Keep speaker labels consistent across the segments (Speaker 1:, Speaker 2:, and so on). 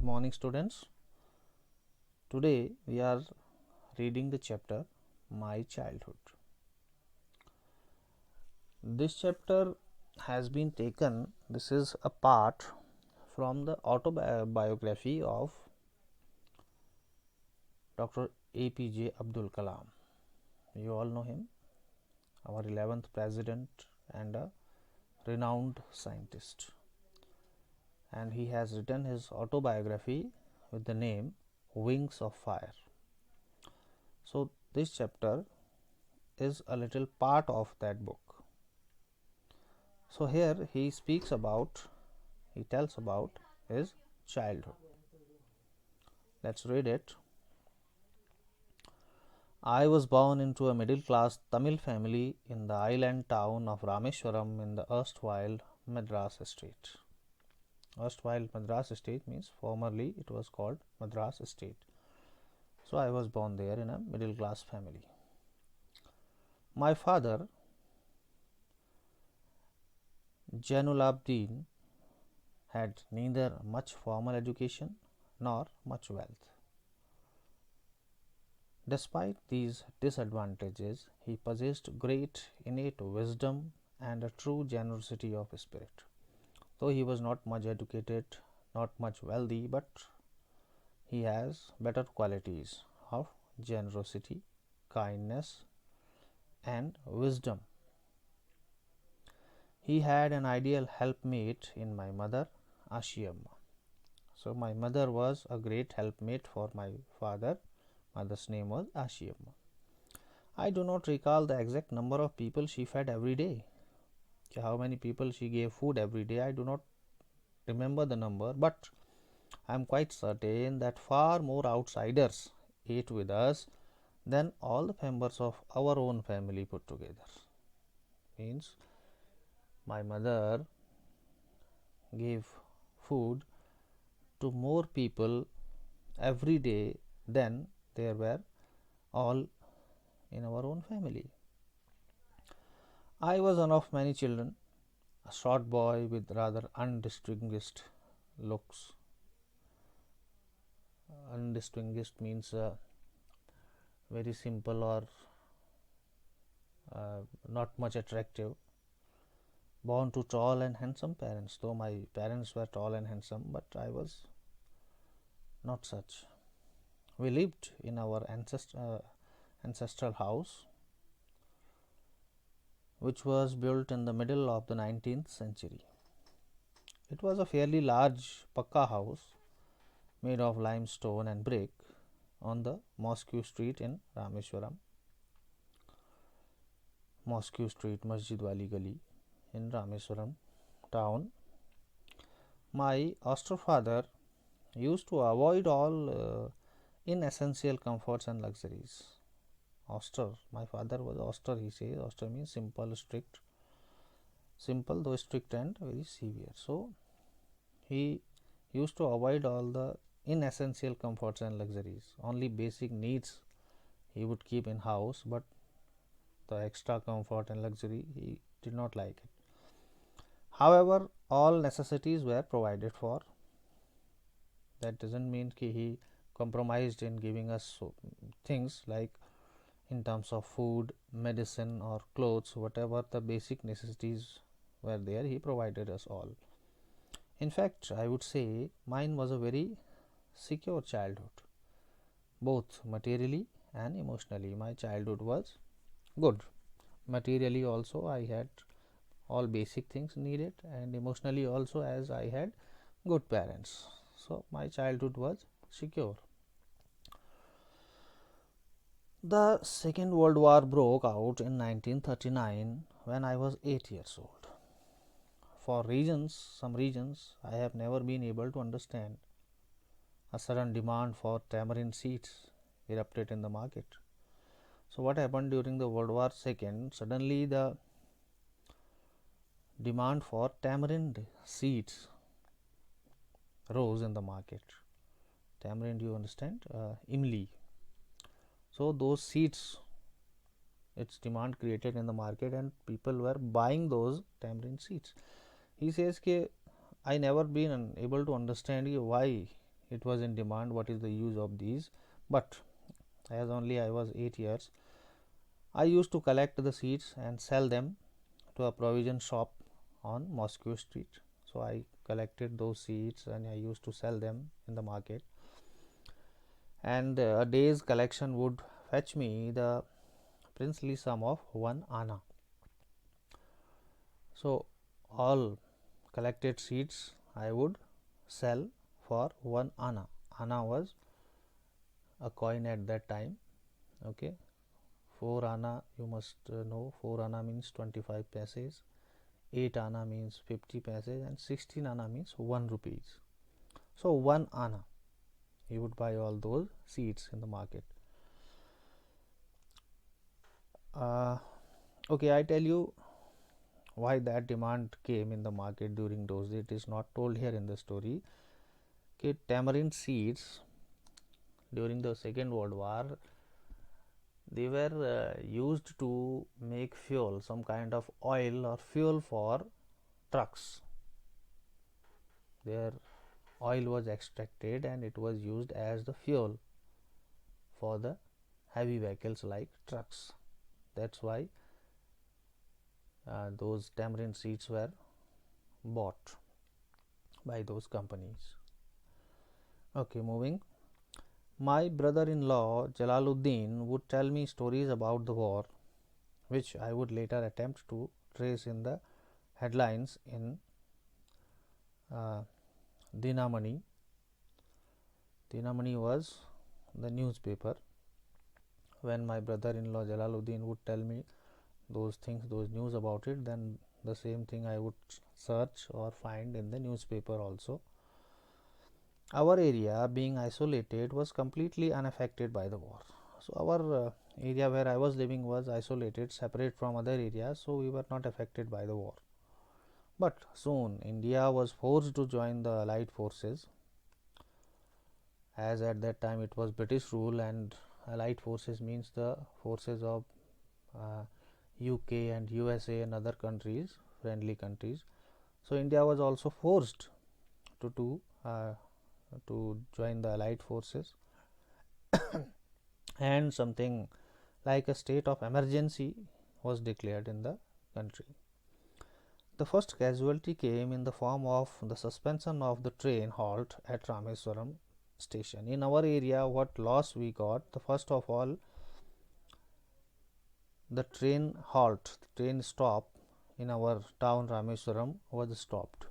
Speaker 1: Good morning, students. Today we are reading the chapter My Childhood. This chapter has been taken, this is a part from the autobiography of Dr. APJ Abdul Kalam. You all know him, our 11th president and a renowned scientist. And he has written his autobiography with the name Wings of Fire. So this chapter is a little part of that book. So here he tells about his childhood. Let's read it. I was born into a middle class Tamil family in the island town of Rameswaram in the erstwhile Madras estate. Erstwhile Madras estate means formerly it was called Madras estate. So I was born there in a middle class family. My father, Jainulabdin, had neither much formal education nor much wealth. Despite these disadvantages, he possessed great innate wisdom and a true generosity of spirit. Though he was not much educated, not much wealthy, but he has better qualities of generosity, kindness, and wisdom. He had an ideal helpmate in my mother, Ashiyamma. So my mother was a great helpmate for my father. Mother's name was Ashiyamma. I do not recall the exact number of people she fed every day. How many people she gave food every day, I do not remember the number, but I am quite certain that far more outsiders ate with us than all the members of our own family put together. Means my mother gave food to more people every day than there were all in our own family. I was one of many children, a short boy with rather undistinguished looks. Undistinguished means very simple or not much attractive. Born to tall and handsome parents, though my parents were tall and handsome, but I was not such. We lived in our ancestral house, which was built in the middle of the 19th century. It was a fairly large pakka house made of limestone and brick on the Mosque Street in Rameswaram. Mosque Street, Masjid Wali Gali in Rameswaram town. My austere father used to avoid all inessential comforts and luxuries. Austere, my father was austere, he says. Austere means simple, strict. Simple though strict and very severe. So he used to avoid all the inessential comforts and luxuries. Only basic needs he would keep in house, but the extra comfort and luxury he did not like it. However, all necessities were provided for. That doesn't mean that he compromised in giving us things like in terms of food, medicine or clothes, whatever the basic necessities were there, he provided us all. In fact, I would say mine was a very secure childhood, both materially and emotionally. My childhood was good. Materially also I had all basic things needed, and emotionally also, as I had good parents. So my childhood was secure. The Second World War broke out in 1939 when I was 8 years old. For some reasons I have never been able to understand, a sudden demand for tamarind seeds erupted in the market. So what happened during the World War II? Suddenly the demand for tamarind seeds rose in the market. Tamarind, you understand, imli. So those seeds, its demand created in the market, and people were buying those tamarind seeds. He says that I never been able to understand why it was in demand, what is the use of these. But as only I was 8 years, I used to collect the seeds and sell them to a provision shop on Moscow Street. So I collected those seeds and I used to sell them in the market, and a day's collection would fetch me the princely sum of 1 anna. So all collected seeds I would sell for 1 anna. Anna was a coin at that time. Okay, 4 anna, you must know, 4 anna means 25 paise, 8 anna means 50 paise, and 16 anna means 1 rupees. So 1 anna, you would buy all those seeds in the market. Okay, I tell you why that demand came in the market during those days. It is not told here in the story. Okay, tamarind seeds during the Second World War, they were used to make fuel, some kind of oil or fuel for trucks. Their oil was extracted and it was used as the fuel for the heavy vehicles like trucks. That's why those tamarind seeds were bought by those companies. Okay, moving. My brother-in-law Jalaluddin would tell me stories about the war, which I would later attempt to trace in the headlines in uh, Dinamani. Dinamani was the newspaper. When my brother-in-law Jalaluddin would tell me those things, those news about it, then the same thing I would search or find in the newspaper also. Our area, being isolated, was completely unaffected by the war. So our area where I was living was isolated, separate from other areas, so we were not affected by the war. But soon India was forced to join the Allied forces, as at that time it was British rule, and Allied forces means the forces of UK and USA and other countries, friendly countries. So India was also forced to join the Allied forces, and something like a state of emergency was declared in the country. The first casualty came in the form of the suspension of the train halt at Rameswaram station. In our area, what loss we got, the first of all, the train halt, the train stop in our town Rameswaram was stopped.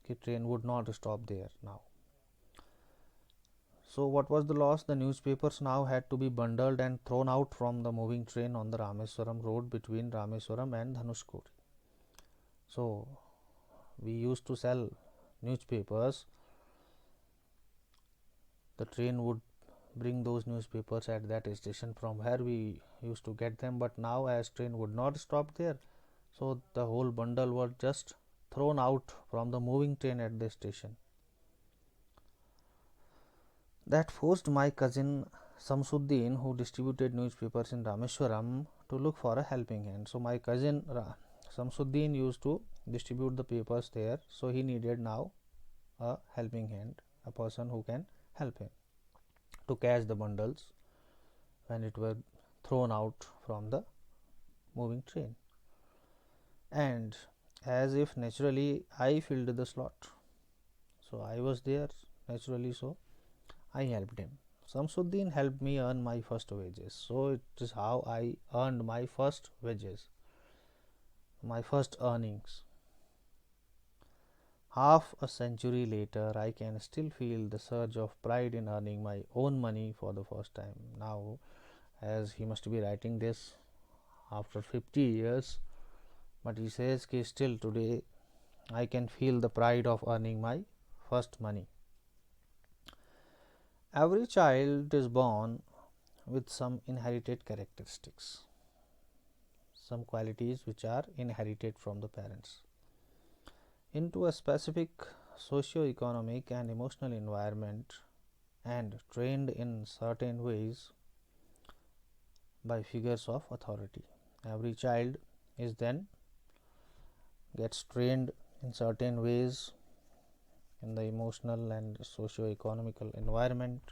Speaker 1: The train would not stop there now. So what was the loss? The newspapers now had to be bundled and thrown out from the moving train on the Rameswaram road between Rameswaram and Dhanushkodi. So we used to sell newspapers. The train would bring those newspapers at that station from where we used to get them, but now as train would not stop there, so the whole bundle was just thrown out from the moving train at the station. That forced my cousin Samsuddin, who distributed newspapers in Rameswaram, to look for a helping hand. So my cousin Samsuddin used to distribute the papers there, so he needed now a helping hand, a person who can help him to catch the bundles when it were thrown out from the moving train. And as if naturally, I filled the slot. So I was there naturally, so I helped him. Samsuddin helped me earn my first wages. So it is how I earned my first wages, my first earnings. Half a century later, I can still feel the surge of pride in earning my own money for the first time. Now, as he must be writing this after 50 years, but he says कि still today I can feel the pride of earning my first money. Every child is born with some inherited characteristics, some qualities which are inherited from the parents, into a specific socio-economic and emotional environment and trained in certain ways by figures of authority. Every child is then gets trained in certain ways in the emotional and socio-economical environment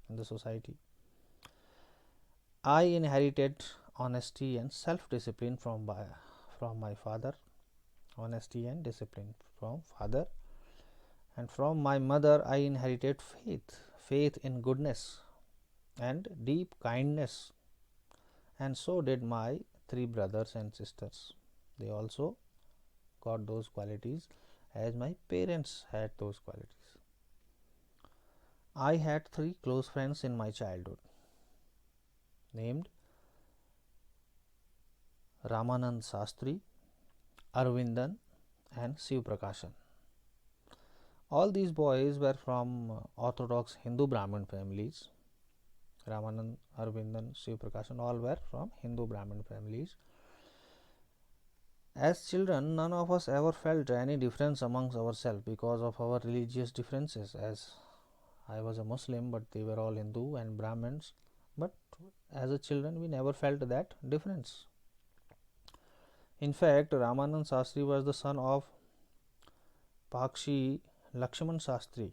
Speaker 1: in the society. I inherited honesty and self-discipline from my father. Honesty and discipline from father, and from my mother I inherited faith in goodness and deep kindness, and so did my three brothers and sisters. They also got those qualities as my parents had those qualities. I had three close friends in my childhood named Ramanand Sastri, Arvindan, and Shiv Prakashan. All these boys were from orthodox Hindu Brahmin families. Ramanand, Arvindan, Shiv Prakashan, all were from Hindu Brahmin families. As children, none of us ever felt any difference amongst ourselves because of our religious differences, as I was a Muslim, but they were all Hindu and Brahmins. But as a children, we never felt that difference. In fact, Ramanand Sastri was the son of Pakshi Lakshman Sastri,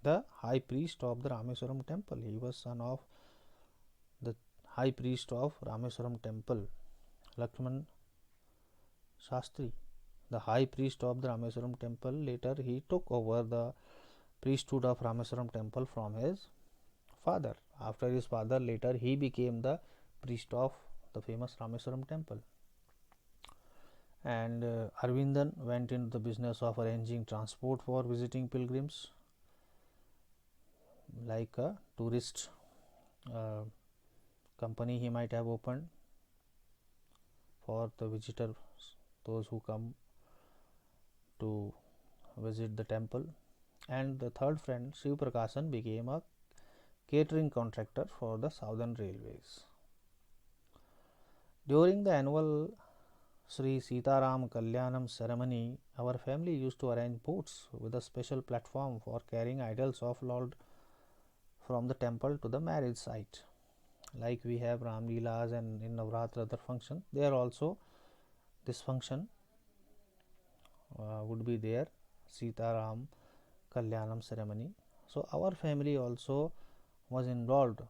Speaker 1: the high priest of the Rameswaram temple. He was son of the high priest of Rameswaram temple, Lakshman Sastri, the high priest of the Rameswaram temple. Later, he took over the priesthood of Rameswaram temple from his father. After his father, later he became the priest of the famous Rameswaram temple. And Arvindan went into the business of arranging transport for visiting pilgrims, like a tourist company he might have opened for the visitors, those who come to visit the temple. And the third friend, Shiv Prakashan, became a catering contractor for the Southern Railways. During the annual Sri Sitaram Kalyanam ceremony, our family used to arrange boats with a special platform for carrying idols of Lord from the temple to the marriage site. Like we have Ram Leelas and in Navratra other functions, there also this function would be there, Sitaram Kalyanam ceremony. So our family also was involved.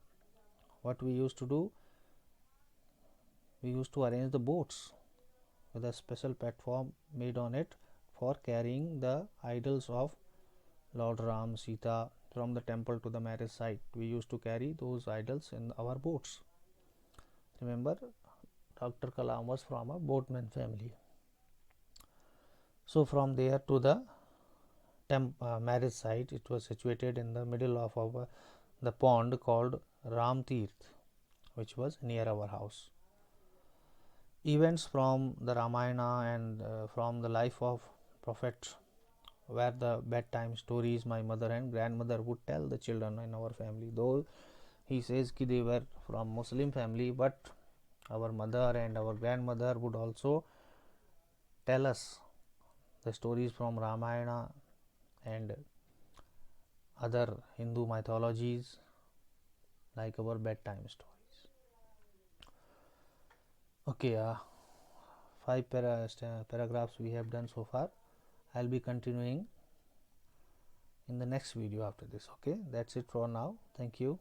Speaker 1: What we used to do, we used to arrange the boats with a special platform made on it for carrying the idols of Lord Ram, Sita from the temple to the marriage site. We used to carry those idols in our boats. Remember, Dr. Kalam was from a boatman family. So from there to the marriage site, it was situated in the middle of the pond called Ram Tirth, which was near our house. Events from the Ramayana and from the life of Prophet were the bedtime stories my mother and grandmother would tell the children in our family. Though he says that they were from Muslim family, but our mother and our grandmother would also tell us the stories from Ramayana and other Hindu mythologies, like our bedtime stories. Okay, 5 paragraphs we have done so far. I'll be continuing in the next video after this. Okay, that's it for now. Thank you.